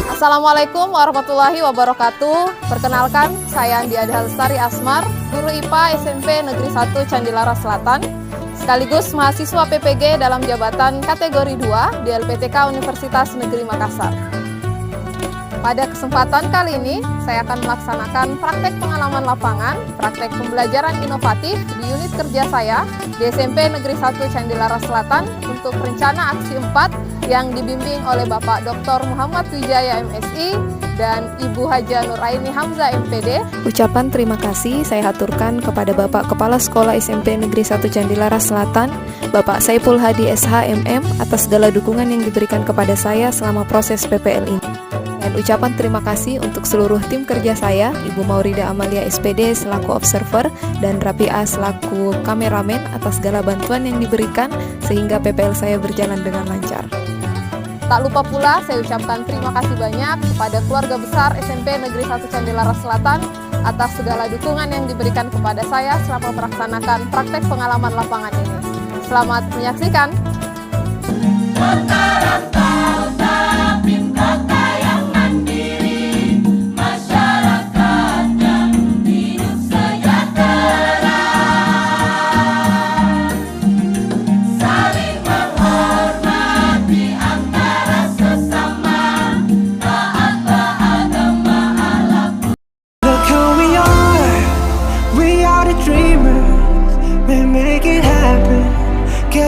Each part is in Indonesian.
Assalamualaikum warahmatullahi wabarakatuh. Perkenalkan, saya Andi Adha Lestari Asmar, guru IPA SMP Negeri 1 Candilara Selatan, sekaligus mahasiswa PPG dalam jabatan kategori 2 di LPTK Universitas Negeri Makassar. Pada kesempatan kali ini, saya akan melaksanakan praktek pengalaman lapangan, praktek pembelajaran inovatif di unit kerja saya di SMP Negeri 1 Candilara Selatan untuk rencana aksi 4 yang dibimbing oleh Bapak Dr. Muhammad Wijaya MSI dan Ibu Haja Nuraini Hamzah MPD. Ucapan terima kasih saya haturkan kepada Bapak Kepala Sekolah SMP Negeri 1 Candilara Selatan, Bapak Saiful Hadi SH MM atas segala dukungan yang diberikan kepada saya selama proses PPL ini. Dan ucapan terima kasih untuk seluruh tim kerja saya, Ibu Maurida Amalia SPD selaku observer dan Rapi A selaku kameramen atas segala bantuan yang diberikan sehingga PPL saya berjalan dengan lancar. Tak lupa pula saya ucapkan terima kasih banyak kepada keluarga besar SMP Negeri 1 Candilara Selatan atas segala dukungan yang diberikan kepada saya selama melaksanakan praktek pengalaman lapangan ini. Selamat menyaksikan.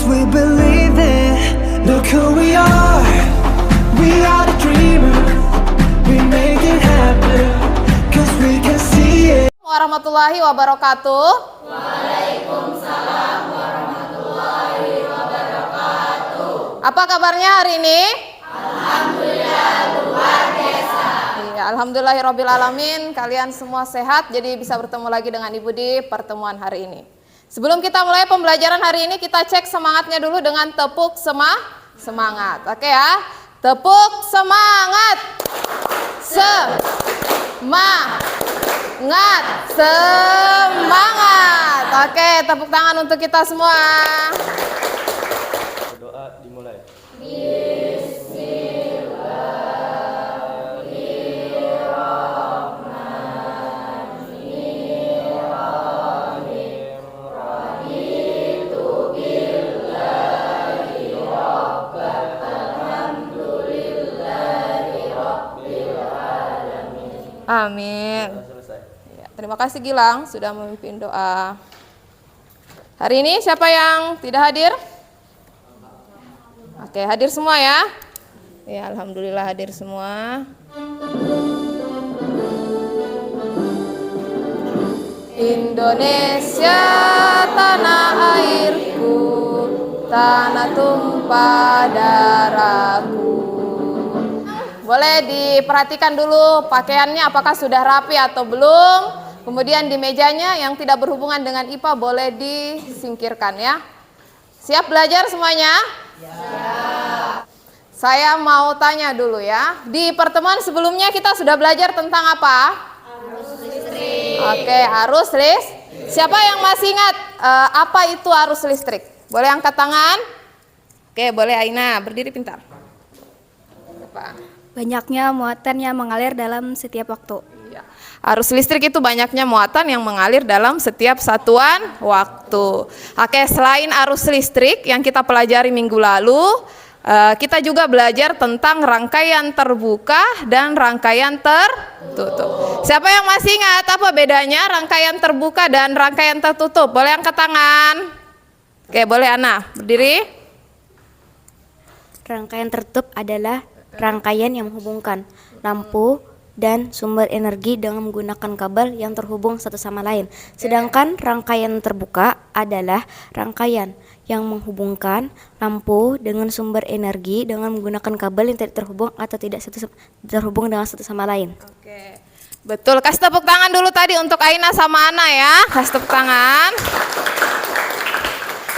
We believe it. Look who we are the dreamers. We make it happen. Cause we can see it. Warahmatullahi wabarakatuh. Waalaikumsalam warahmatullahi wabarakatuh. Apa kabarnya hari ini? Alhamdulillah luar biasa. Ya, alhamdulillahirobbilalamin. Kalian semua sehat, jadi bisa bertemu lagi dengan Ibu di pertemuan hari ini. Sebelum kita mulai pembelajaran hari ini, kita cek semangatnya dulu dengan tepuk semangat. Oke ya, tepuk semangat. Semangat. Oke, tepuk tangan untuk kita semua. Doa dimulai. Amin. Selesai. Ya, terima kasih Gilang sudah memimpin doa. Hari ini siapa yang tidak hadir? Oke, hadir semua ya. Ya, alhamdulillah hadir semua. Indonesia tanah airku, tanah tumpah darahku. Boleh diperhatikan dulu pakaiannya apakah sudah rapi atau belum. Kemudian di mejanya yang tidak berhubungan dengan IPA boleh disingkirkan ya. Siap belajar semuanya? Siap. Saya mau tanya dulu ya. Di pertemuan sebelumnya kita sudah belajar tentang apa? Arus listrik. Oke, arus listrik. Siapa yang masih ingat apa itu arus listrik? Boleh angkat tangan? Oke, boleh Aina, berdiri pintar. Apa? Banyaknya muatan yang mengalir dalam setiap waktu. Ya. Arus listrik itu banyaknya muatan yang mengalir dalam setiap satuan waktu. Oke, selain arus listrik yang kita pelajari minggu lalu, kita juga belajar tentang rangkaian terbuka dan rangkaian tertutup. Siapa yang masih ingat apa bedanya rangkaian terbuka dan rangkaian tertutup? Boleh angkat tangan. Oke, boleh Ana, berdiri. Rangkaian tertutup adalah rangkaian yang menghubungkan lampu dan sumber energi dengan menggunakan kabel yang terhubung satu sama lain. Sedangkan rangkaian terbuka adalah rangkaian yang menghubungkan lampu dengan sumber energi dengan menggunakan kabel yang tidak terhubung atau tidak terhubung dengan satu sama lain. Oke, betul. Kasih tepuk tangan dulu tadi untuk Aina sama Ana ya. Kasih tepuk tangan.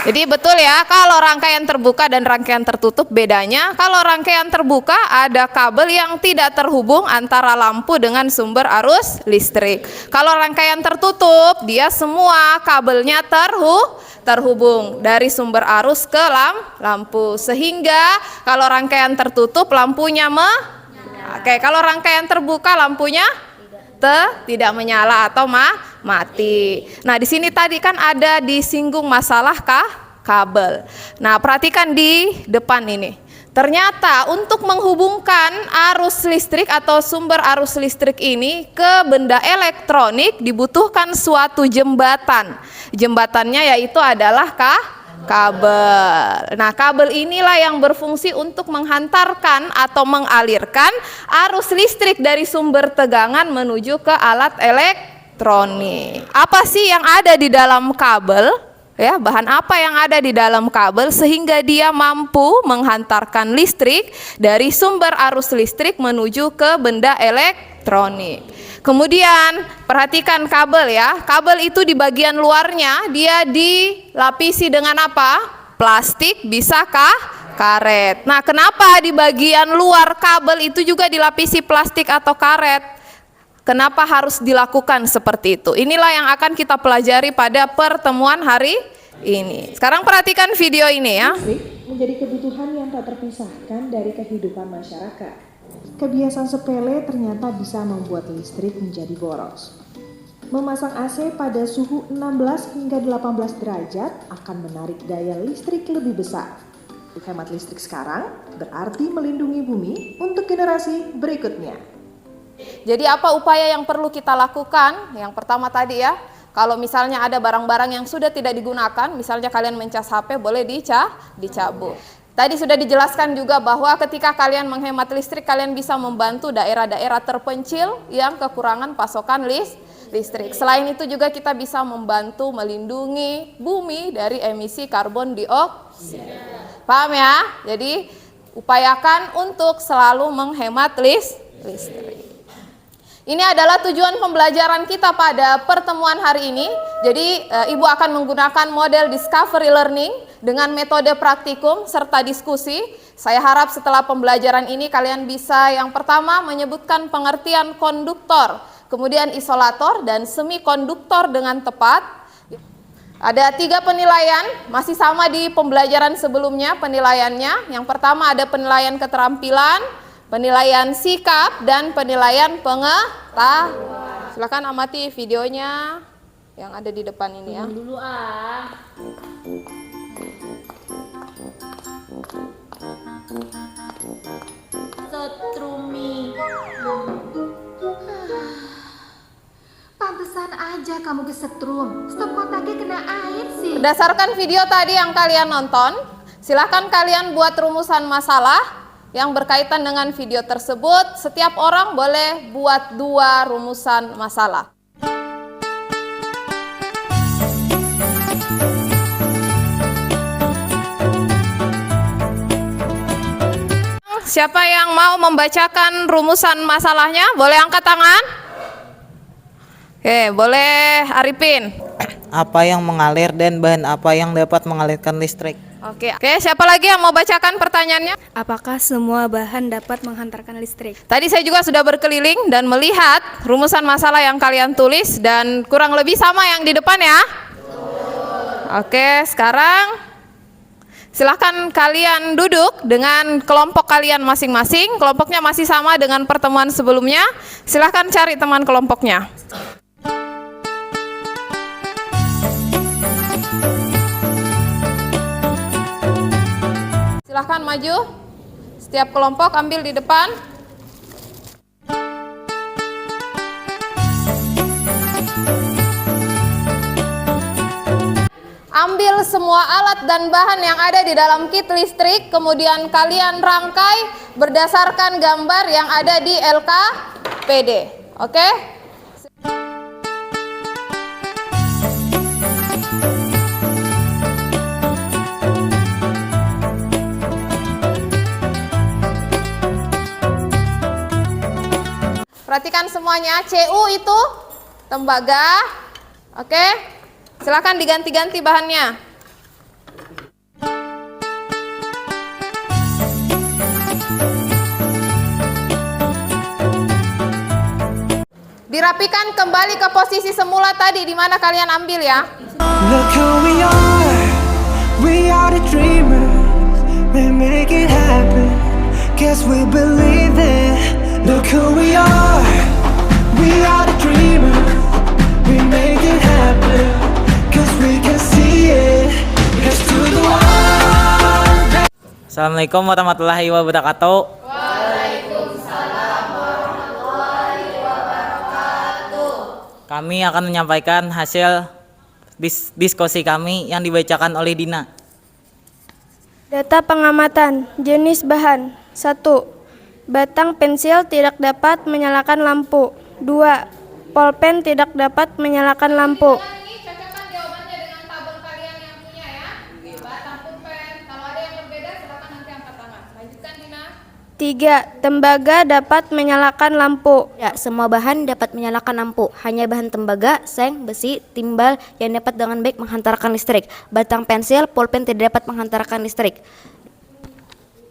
Jadi betul ya, kalau rangkaian terbuka dan rangkaian tertutup bedanya, kalau rangkaian terbuka ada kabel yang tidak terhubung antara lampu dengan sumber arus listrik. Kalau rangkaian tertutup, dia semua kabelnya terhubung dari sumber arus ke lampu. Sehingga kalau rangkaian tertutup lampunya Oke, kalau rangkaian terbuka lampunya tidak menyala atau mati. Nah, di sini tadi kan ada disinggung masalah kabel. Nah, perhatikan di depan ini. Ternyata untuk menghubungkan arus listrik atau sumber arus listrik ini ke benda elektronik dibutuhkan suatu jembatan. Jembatannya yaitu adalah kabel. Nah, kabel inilah yang berfungsi untuk menghantarkan atau mengalirkan arus listrik dari sumber tegangan menuju ke alat elektronik. Apa sih yang ada di dalam kabel? Ya, bahan apa yang ada di dalam kabel sehingga dia mampu menghantarkan listrik dari sumber arus listrik menuju ke benda elektronik. Kemudian perhatikan kabel ya. Kabel itu di bagian luarnya dia dilapisi dengan apa? Plastik, bisakah? Karet. Nah, kenapa di bagian luar kabel itu juga dilapisi plastik atau karet? Kenapa harus dilakukan seperti itu? Inilah yang akan kita pelajari pada pertemuan hari ini. Sekarang perhatikan video ini ya. Listrik menjadi kebutuhan yang tak terpisahkan dari kehidupan masyarakat. Kebiasaan sepele ternyata bisa membuat listrik menjadi boros. Memasang AC pada suhu 16 hingga 18 derajat akan menarik daya listrik lebih besar. Hemat listrik sekarang berarti melindungi bumi untuk generasi berikutnya. Jadi apa upaya yang perlu kita lakukan? Yang pertama tadi ya, kalau misalnya ada barang-barang yang sudah tidak digunakan, misalnya kalian mencas HP boleh dicabut. Tadi sudah dijelaskan juga bahwa ketika kalian menghemat listrik, kalian bisa membantu daerah-daerah terpencil yang kekurangan pasokan listrik. Selain itu juga kita bisa membantu melindungi bumi dari emisi karbon dioksida. Paham ya? Jadi upayakan untuk selalu menghemat listrik. Ini adalah tujuan pembelajaran kita pada pertemuan hari ini. Jadi Ibu akan menggunakan model discovery learning dengan metode praktikum serta diskusi. Saya harap setelah pembelajaran ini kalian bisa yang pertama menyebutkan pengertian konduktor, kemudian isolator dan semikonduktor dengan tepat. Ada 3 penilaian, masih sama di pembelajaran sebelumnya penilaiannya. Yang pertama ada penilaian keterampilan, penilaian sikap, dan penilaian pengetahuan. Silakan amati videonya yang ada di depan ini ya. Dulu Setrumi. Pantesan aja kamu kesetrum. Stop kontaknya kena air sih. Berdasarkan video tadi yang kalian nonton, silakan kalian buat rumusan masalah yang berkaitan dengan video tersebut. Setiap orang boleh buat 2 rumusan masalah. Siapa yang mau membacakan rumusan masalahnya? Boleh angkat tangan? Oke, boleh Arifin. Apa yang mengalir dan bahan apa yang dapat mengalirkan listrik? Oke, siapa lagi yang mau bacakan pertanyaannya? Apakah semua bahan dapat menghantarkan listrik? Tadi saya juga sudah berkeliling dan melihat rumusan masalah yang kalian tulis dan kurang lebih sama yang di depan ya. Oke, sekarang silahkan kalian duduk dengan kelompok kalian masing-masing. Kelompoknya masih sama dengan pertemuan sebelumnya. Silahkan cari teman kelompoknya. Silahkan maju. Setiap kelompok ambil di depan. Ambil semua alat dan bahan yang ada di dalam kit listrik, kemudian kalian rangkai berdasarkan gambar yang ada di LKPD. Oke? Perhatikan semuanya, CU itu tembaga. Oke? Silakan diganti-ganti bahannya. Dirapikan kembali ke posisi semula tadi di mana kalian ambil ya. Look who we are. Assalamualaikum warahmatullahi wabarakatuh. Kami akan menyampaikan hasil diskusi kami yang dibacakan oleh Dina. Data pengamatan jenis bahan. 1. Batang pensil tidak dapat menyalakan lampu. 2. Polpen tidak dapat menyalakan lampu. Ini cocokkan jawabannya dengan tabel kalian yang punya ya. Batang pulpen. Kalau ada yang berbeda silakan nanti angkat tangan. Lanjutkan Dina. 3. Tembaga dapat menyalakan lampu. Ya, semua bahan dapat menyalakan lampu. Hanya bahan tembaga, seng, besi, timbal yang dapat dengan baik menghantarkan listrik. Batang pensil, pulpen tidak dapat menghantarkan listrik.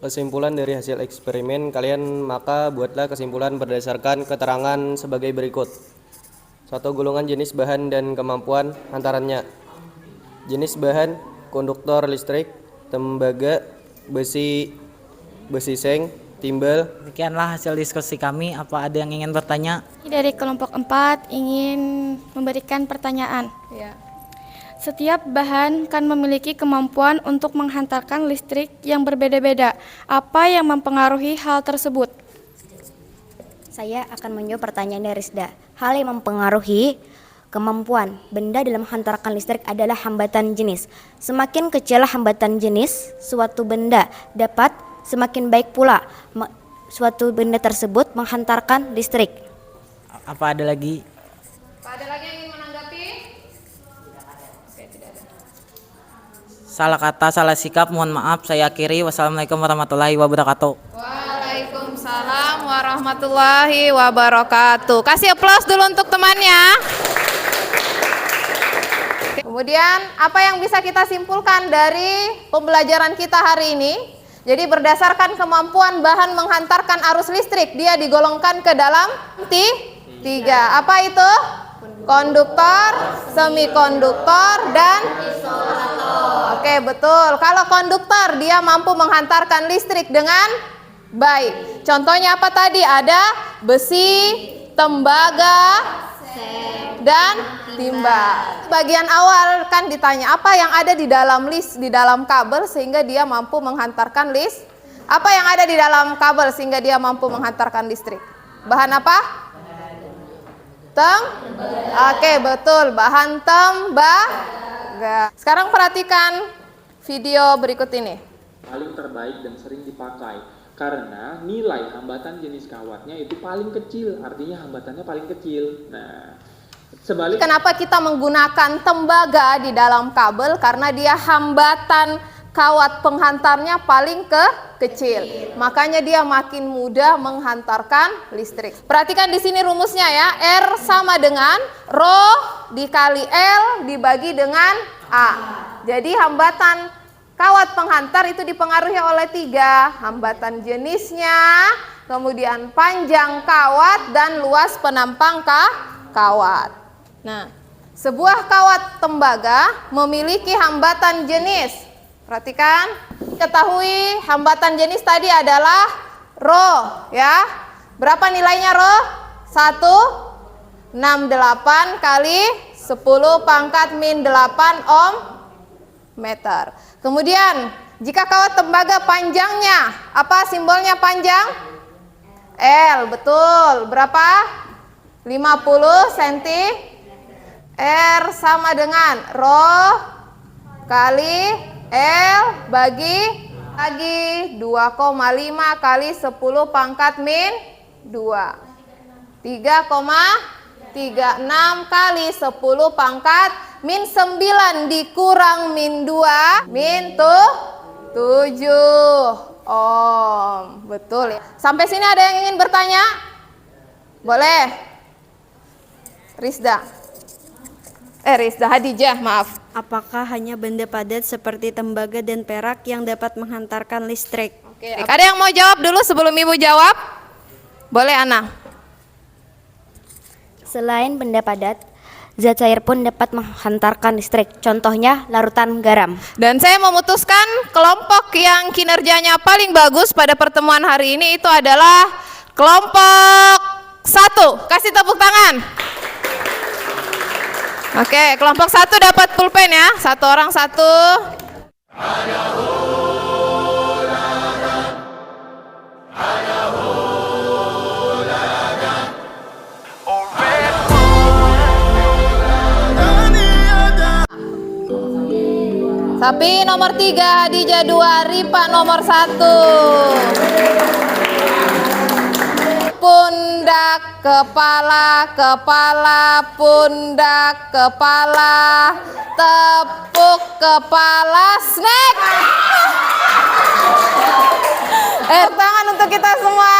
Kesimpulan dari hasil eksperimen kalian, maka buatlah kesimpulan berdasarkan keterangan sebagai berikut. 1. Golongan jenis bahan dan kemampuan hantarannya. Jenis bahan: konduktor listrik, tembaga, besi seng, timbal. Demikianlah hasil diskusi kami. Apa ada yang ingin bertanya? Dari kelompok 4 ingin memberikan pertanyaan. Ya. Setiap bahan kan memiliki kemampuan untuk menghantarkan listrik yang berbeda-beda. Apa yang mempengaruhi hal tersebut? Saya akan menjawab pertanyaan dari Rizda. Hal yang mempengaruhi kemampuan benda dalam menghantarkan listrik adalah hambatan jenis. Semakin kecil hambatan jenis suatu benda dapat, semakin baik pula suatu benda tersebut menghantarkan listrik. Apa ada lagi? Ada lagi yang ingin menanggapi? Oke, tidak ada. Salah kata, salah sikap, mohon maaf. Saya akhiri. Wassalamualaikum warahmatullahi wabarakatuh. Waalaikumsalam warahmatullahi wabarakatuh. Kasih aplaus dulu untuk temannya. Kemudian apa yang bisa kita simpulkan dari pembelajaran kita hari ini? Jadi berdasarkan kemampuan bahan menghantarkan arus listrik, dia digolongkan ke dalam tiga. Apa itu? Konduktor, semikonduktor, dan isolator. Oke, betul. Kalau konduktor dia mampu menghantarkan listrik dengan baik. Contohnya apa tadi? Ada besi, tembaga, dan timbal. Bagian awal kan ditanya apa yang ada di dalam kabel sehingga dia mampu menghantarkan Apa yang ada di dalam kabel sehingga dia mampu menghantarkan listrik? Bahan apa? Oke, betul, bahan tembaga. Sekarang perhatikan video berikut ini. Paling terbaik dan sering dipakai karena nilai hambatan jenis kawatnya itu paling kecil, artinya hambatannya paling kecil. Nah, sebaliknya kenapa kita menggunakan tembaga di dalam kabel? Karena dia hambatan kawat penghantarnya paling kecil. Makanya dia makin mudah menghantarkan listrik. Perhatikan di sini rumusnya ya. R sama dengan Rho dikali L dibagi dengan A. Jadi hambatan kawat penghantar itu dipengaruhi oleh 3. Hambatan jenisnya, kemudian panjang kawat, dan luas penampang kawat. Nah, sebuah kawat tembaga memiliki hambatan jenis. Perhatikan, ketahui hambatan jenis tadi adalah Rho ya. Berapa nilainya Rho? 168 kali 10 pangkat min 8 ohm meter. Kemudian jika kawat tembaga panjangnya, apa simbolnya panjang? L, betul. Berapa? 50 cm. R sama dengan Rho kali L bagi 2,5 kali 10 pangkat min 2. 3,36 kali 10 pangkat min 9 dikurang min 2 min 7 ohm. Betul ya. Sampai sini ada yang ingin bertanya? Boleh? Rizda Hadijah, maaf. Apakah hanya benda padat seperti tembaga dan perak yang dapat menghantarkan listrik? Oke, ada yang mau jawab dulu sebelum Ibu jawab? Boleh, Ana. Selain benda padat, zat cair pun dapat menghantarkan listrik. Contohnya larutan garam. Dan saya memutuskan kelompok yang kinerjanya paling bagus pada pertemuan hari ini itu adalah kelompok 1. Kasih tepuk tangan. Oke, kelompok 1 dapat pulpen ya. Satu orang satu. Sapi nomor 3, Hadijah 2, Ripa nomor 1. Pundak, kepala, kepala, pundak, kepala, tepuk kepala, snack. Tangan untuk kita semua.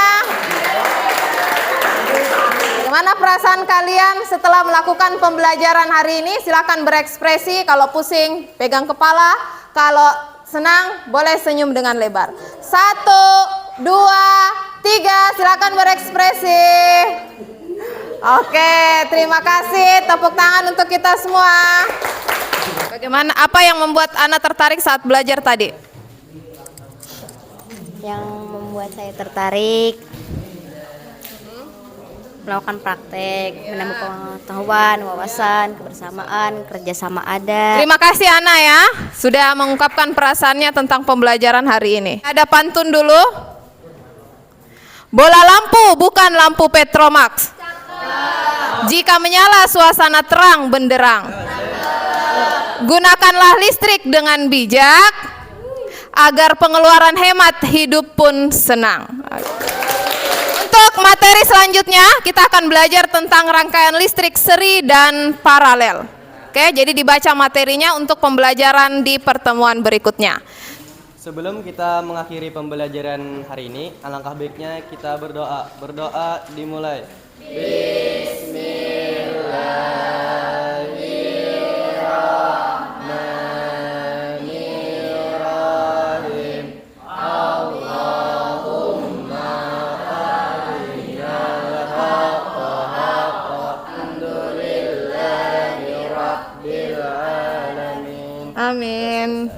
Gimana perasaan kalian setelah melakukan pembelajaran hari ini? Silakan berekspresi. Kalau pusing, pegang kepala. Kalau senang, boleh senyum dengan lebar. 1, 2, 3. Silakan berekspresi. Oke, terima kasih. Tepuk tangan untuk kita semua. Bagaimana? Apa yang membuat Ana tertarik saat belajar tadi? Yang membuat saya tertarik melakukan praktek, menambah pengetahuan, wawasan, kebersamaan, kerjasama ada. Terima kasih Ana ya, sudah mengungkapkan perasaannya tentang pembelajaran hari ini. Ada pantun dulu. Bola lampu bukan lampu Petromax. Jika menyala suasana terang benderang. Gunakanlah listrik dengan bijak, agar pengeluaran hemat, hidup pun senang. Untuk materi selanjutnya, kita akan belajar tentang rangkaian listrik seri dan paralel. Oke, jadi dibaca materinya untuk pembelajaran di pertemuan berikutnya. Sebelum kita mengakhiri pembelajaran hari ini, alangkah baiknya kita berdoa. Berdoa dimulai. Bismillahirrahmanirrahim. Amin.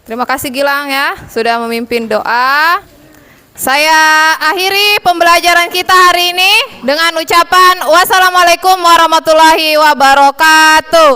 Terima kasih Gilang ya, sudah memimpin doa. Saya akhiri pembelajaran kita hari ini dengan ucapan wassalamualaikum warahmatullahi wabarakatuh.